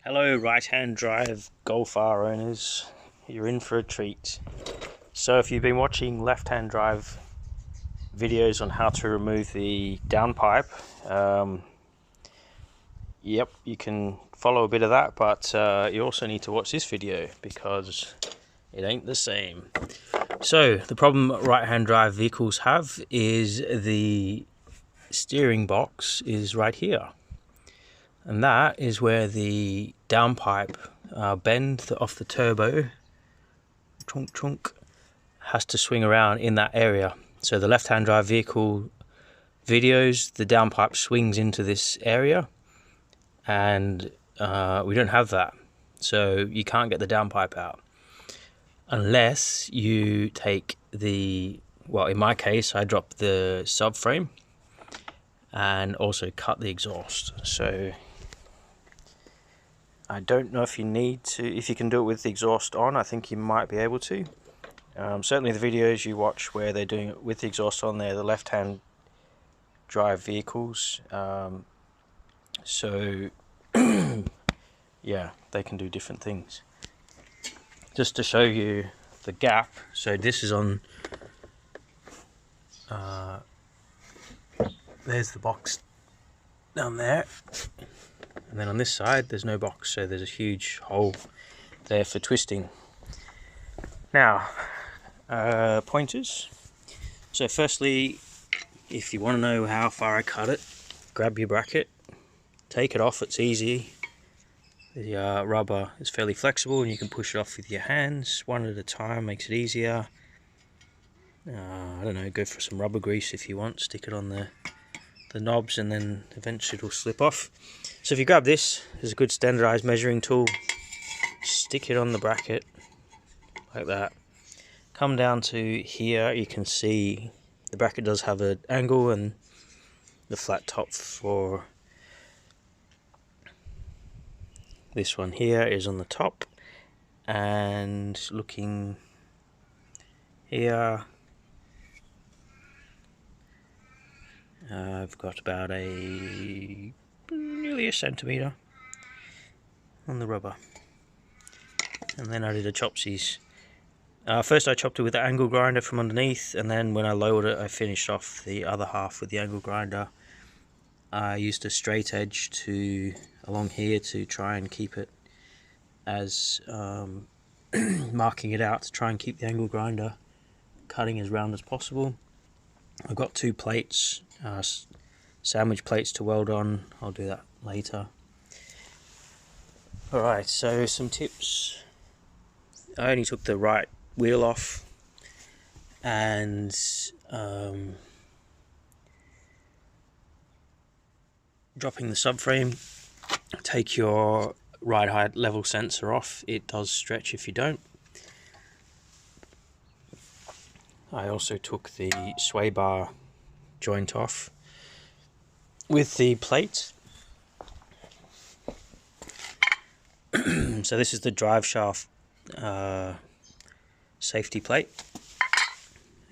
Hello right-hand drive Golf R owners, you're in for a treat. So if you've been watching left-hand drive videos on how to remove the downpipe, yep, you can follow a bit of that, but you also need to watch this video because it ain't the same. So the problem right-hand drive vehicles have is the steering box is right here. And that is where the downpipe bend off the turbo, trunk trunk, has to swing around in that area. So the left-hand drive vehicle videos, the downpipe swings into this area, and we don't have that. So you can't get the downpipe out unless you take the, well, in my case, I dropped the subframe and also cut the exhaust. So I don't know if you need to, if you can do it with the exhaust on. I think you might be able to. Certainly the videos you watch where they're doing it with the exhaust on, they're the left-hand drive vehicles. So yeah, they can do different things. Just to show you the gap, so this is on, there's the box down there. And then on this side, there's no box, so there's a huge hole there for twisting. Now, pointers. So firstly, if you want to know how far I cut it, grab your bracket, take it off, it's easy. The rubber is fairly flexible and you can push it off with your hands, one at a time, makes it easier. I don't know, go for some rubber grease if you want, stick it on the knobs and then eventually it'll slip off. So if you grab this, there's a good standardized measuring tool, stick it on the bracket like that. Come down to here, you can see the bracket does have an angle and the flat top for this one here is on the top, and looking here, I've got about nearly a centimetre on the rubber. And then I did a chopsies. First I chopped it with the angle grinder from underneath, and then when I lowered it I finished off the other half with the angle grinder. I used a straight edge along here to try and keep it as marking it out to try and keep the angle grinder cutting as round as possible. I've got two plates, sandwich plates to weld on. I'll do that later. Alright, so some tips. I only took the right wheel off, and dropping the subframe, take your ride height level sensor off. It does stretch if you don't. I also took the sway bar joint off with the plate. So this is the drive shaft safety plate.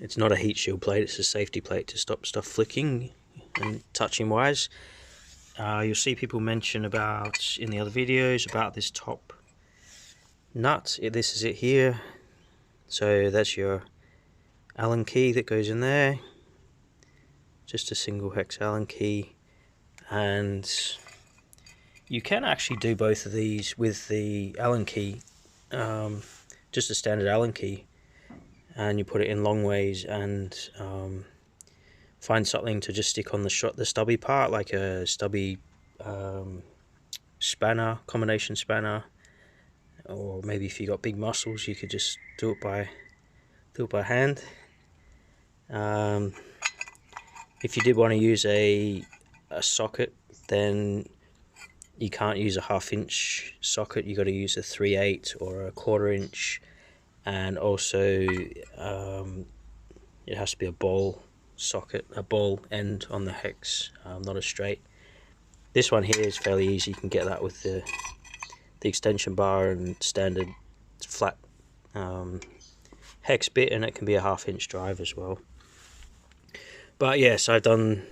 It's not a heat shield plate, it's a safety plate to stop stuff flicking and touching wires. You'll see people mention about in the other videos about this top nut. This is it here. So that's your Allen key that goes in there, just a single hex Allen key, and you can actually do both of these with the Allen key, just a standard Allen key, and you put it in long ways and find something to just stick on the stubby part, like a stubby spanner, combination spanner, or maybe if you got big muscles you could just do it by hand. If you did want to use a socket, then you can't use a 1/2 inch socket, you got to use a 3/8 or a 1/4 inch, and also it has to be a ball socket, a ball end on the hex, not a straight. This one here is fairly easy, you can get that with the extension bar and standard flat hex bit, and it can be a 1/2 inch drive as well. But yes, I've done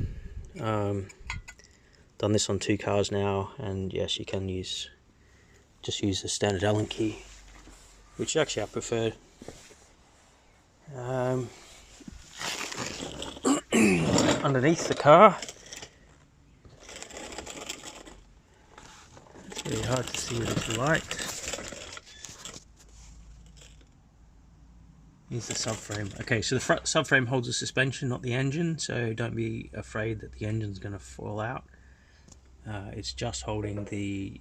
this on 2 cars now, and yes, you can use just use the standard Allen key, which actually I prefer. Underneath the car, it's really hard to see with this light. Here's the subframe. Okay, so the front subframe holds the suspension, not the engine, so don't be afraid that the engine's going to fall out. It's just holding the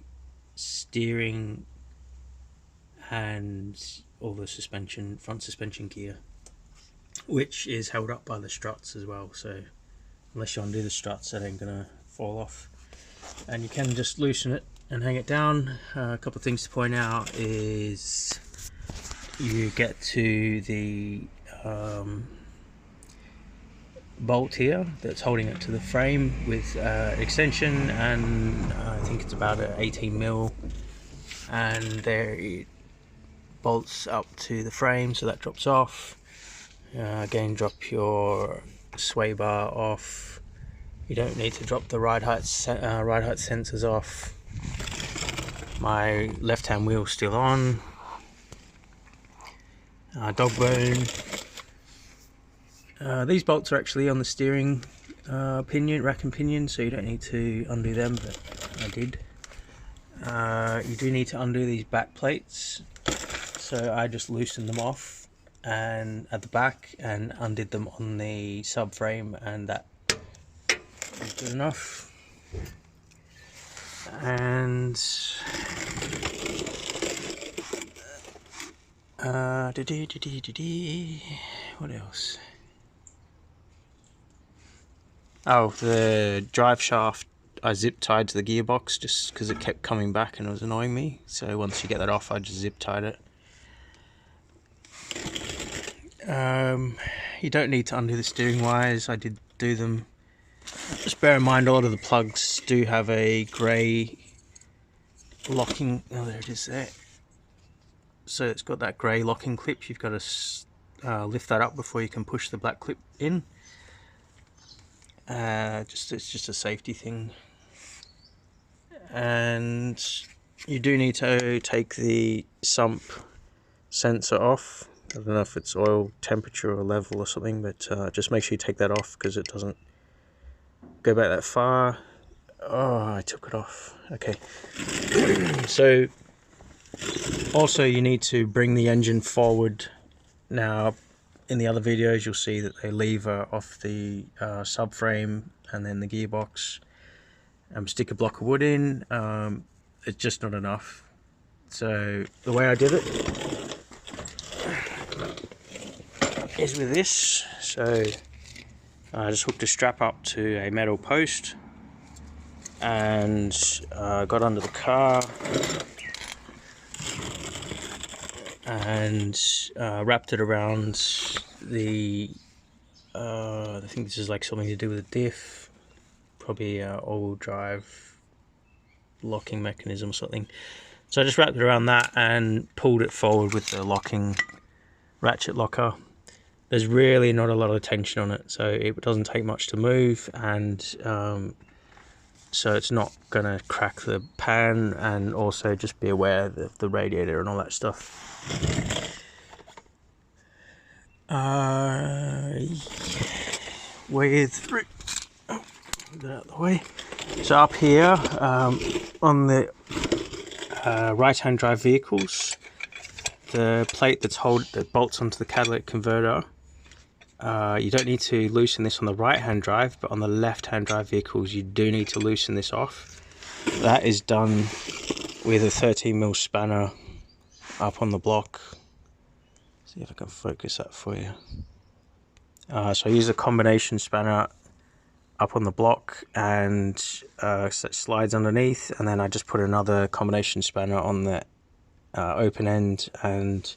steering and all the suspension, front suspension gear, which is held up by the struts as well, so unless you undo the struts, that ain't gonna fall off. And you can just loosen it and hang it down. A couple of things to point out is you get to the bolt here that's holding it to the frame with extension, and I think it's about an 18mm, and there it bolts up to the frame, so that drops off. Again, drop your sway bar off. You don't need to drop the ride height sensors off. My left hand wheel's still on. Dog bone. These bolts are actually on the steering rack and pinion, so you don't need to undo them, but I did. You do need to undo these back plates, so I just loosened them off and at the back and undid them on the subframe, and that is good enough. And what else? Oh, the drive shaft I zip tied to the gearbox just because it kept coming back and it was annoying me. So once you get that off, I just zip tied it. You don't need to undo the steering wires. I did do them. Just bear in mind, a lot of the plugs do have a grey locking. Oh, there it is there. So it's got that grey locking clip. You've got to lift that up before you can push the black clip in. It's just a safety thing. And you do need to take the sump sensor off. I don't know if it's oil temperature or level or something, but just make sure you take that off because it doesn't go back that far. Oh, I took it off. Okay. So also you need to bring the engine forward. Now in the other videos you'll see that they lever off the subframe and then the gearbox and stick a block of wood in. It's just not enough. So the way I did it is with this. So I just hooked a strap up to a metal post and got under the car and wrapped it around the I think this is like something to do with a diff, probably all-wheel drive locking mechanism or something. So I just wrapped it around that and pulled it forward with the locking ratchet locker. There's really not a lot of tension on it, so it doesn't take much to move, and so it's not gonna crack the pan. And also just be aware of the radiator and all that stuff. With get out of the way. So up here on the right-hand drive vehicles, the plate that bolts onto the catalytic converter, you don't need to loosen this on the right-hand drive, but on the left-hand drive vehicles you do need to loosen this off. That is done with a 13mm spanner up on the block. See if I can focus that for you. So I use a combination spanner up on the block, and so it slides underneath, and then I just put another combination spanner on the open end and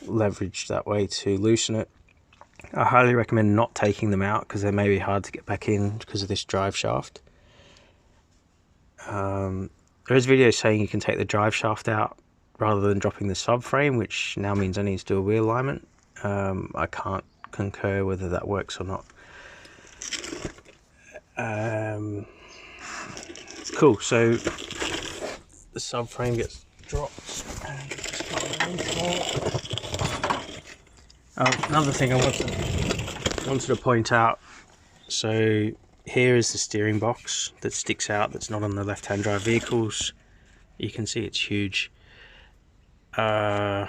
leverage that way to loosen it. I highly recommend not taking them out because they may be hard to get back in because of this drive shaft. There is videos saying you can take the drive shaft out rather than dropping the subframe, which now means I need to do a wheel alignment. I can't concur whether that works or not. Cool, so the subframe gets dropped and just got underneath more. Another thing I wanted to point out, so here is the steering box that sticks out, that's not on the left-hand drive vehicles. You can see it's huge. I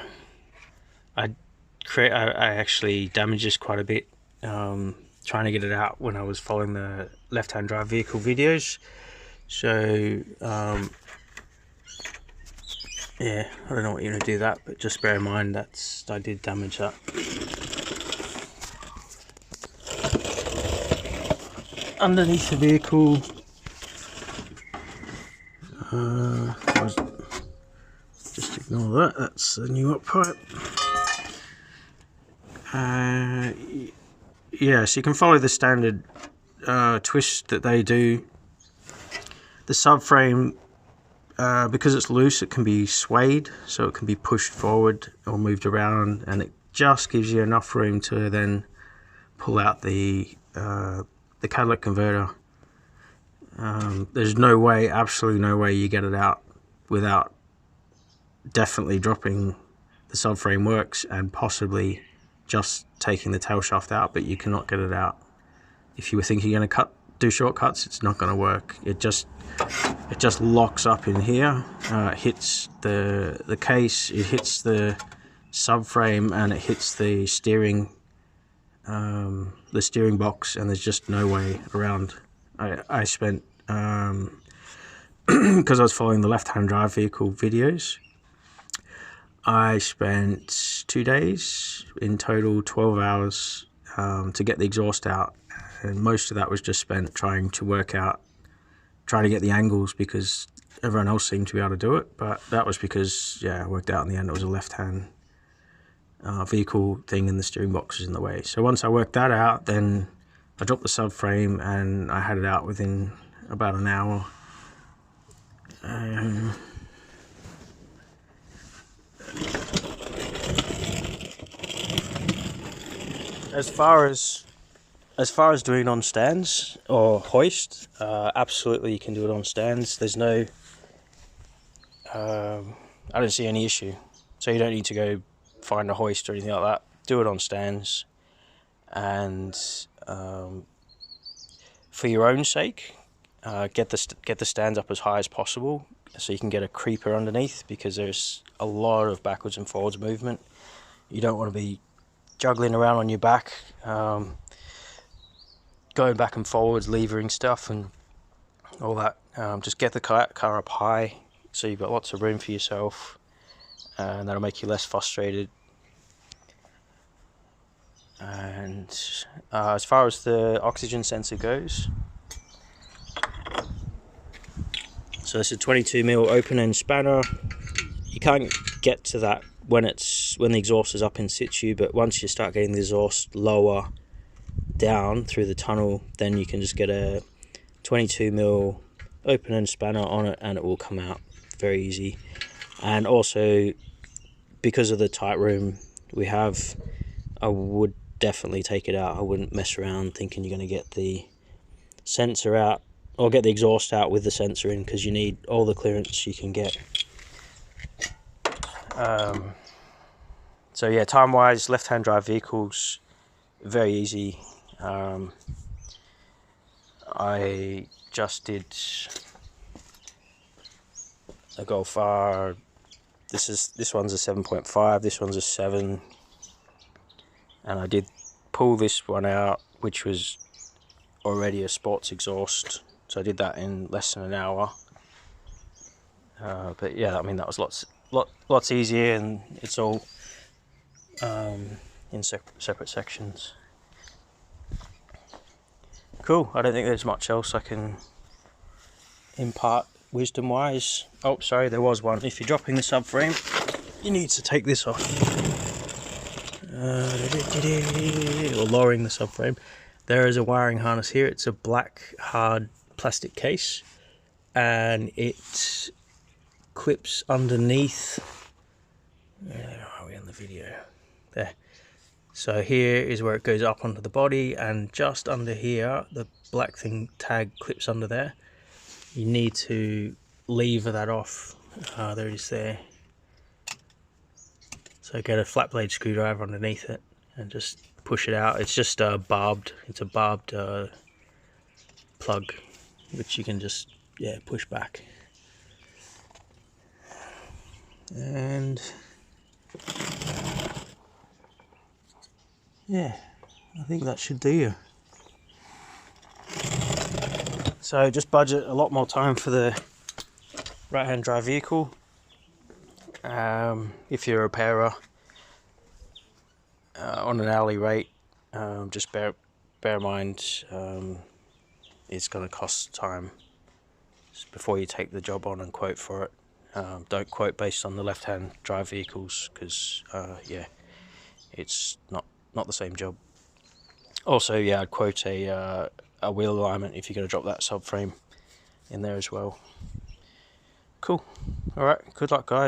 actually damaged this quite a bit trying to get it out when I was following the left-hand drive vehicle videos. So yeah, I don't know what you're going to do that, but just bear in mind that I did damage that. Underneath the vehicle, just ignore that, that's the new up pipe. Yeah, so you can follow the standard twist that they do. The subframe, because it's loose, it can be swayed, so it can be pushed forward or moved around, and it just gives you enough room to then pull out the catalytic converter. There's no way, absolutely no way you get it out without definitely dropping the subframe works and possibly just taking the tail shaft out, but you cannot get it out. If you were thinking you're going to do shortcuts, it's not going to work. It just locks up in here. It hits the case, it hits the subframe, and it hits the steering box, and there's just no way around. I spent because I was following the left-hand drive vehicle videos, I spent 2 days, in total 12 hours to get the exhaust out, and most of that was just spent trying to get the angles, because everyone else seemed to be able to do it, but that was because, yeah, it worked out in the end. It was a left-hand vehicle thing and the steering box was in the way. So once I worked that out, then I dropped the subframe and I had it out within about an hour. As far as doing it on stands or hoist, absolutely you can do it on stands. There's no, I don't see any issue. So you don't need to go find a hoist or anything like that. Do it on stands, and for your own sake, get the stands up as high as possible so you can get a creeper underneath, because there's a lot of backwards and forwards movement. You don't want to be juggling around on your back, going back and forwards, levering stuff and all that. Just get the car up high so you've got lots of room for yourself, and that'll make you less frustrated. And as far as the oxygen sensor goes, so it's a 22mm open end spanner. You can't get to that when the exhaust is up in situ, but once you start getting the exhaust lower down through the tunnel, then you can just get a 22mm open end spanner on it and it will come out very easy. And also, because of the tight room we have, I would definitely take it out. I wouldn't mess around thinking you're going to get the sensor out or get the exhaust out with the sensor in, because you need all the clearance you can get. So yeah, time wise, left hand drive vehicles, very easy. I just did a Golf R. This one's a 7.5, this one's a 7, and I did pull this one out, which was already a sports exhaust, so I did that in less than an hour. But yeah, I mean, that was lots easier, and it's all in separate sections. Cool. I don't think there's much else I can impart wisdom wise. Oh, sorry, there was one. If you're dropping the subframe, you need to take this off, or lowering the subframe. There is a wiring harness here. It's a black hard plastic case, and it clips underneath. Where are we on the video? There. So here is where it goes up onto the body, and just under here, the black thing tag clips under there. You need to lever that off There it is there. So get a flat blade screwdriver underneath it and just push it out. It's just barbed. It's a barbed plug, which you can just push back. And yeah, I think that should do you. So just budget a lot more time for the right-hand drive vehicle. If you're a repairer on an hourly rate, just bear in mind it's going to cost time before you take the job on and quote for it. Don't quote based on the left-hand drive vehicles, because it's not the same job. Also, I'd quote a wheel alignment if you're going to drop that subframe in there as well. Cool. Alright, good luck guys.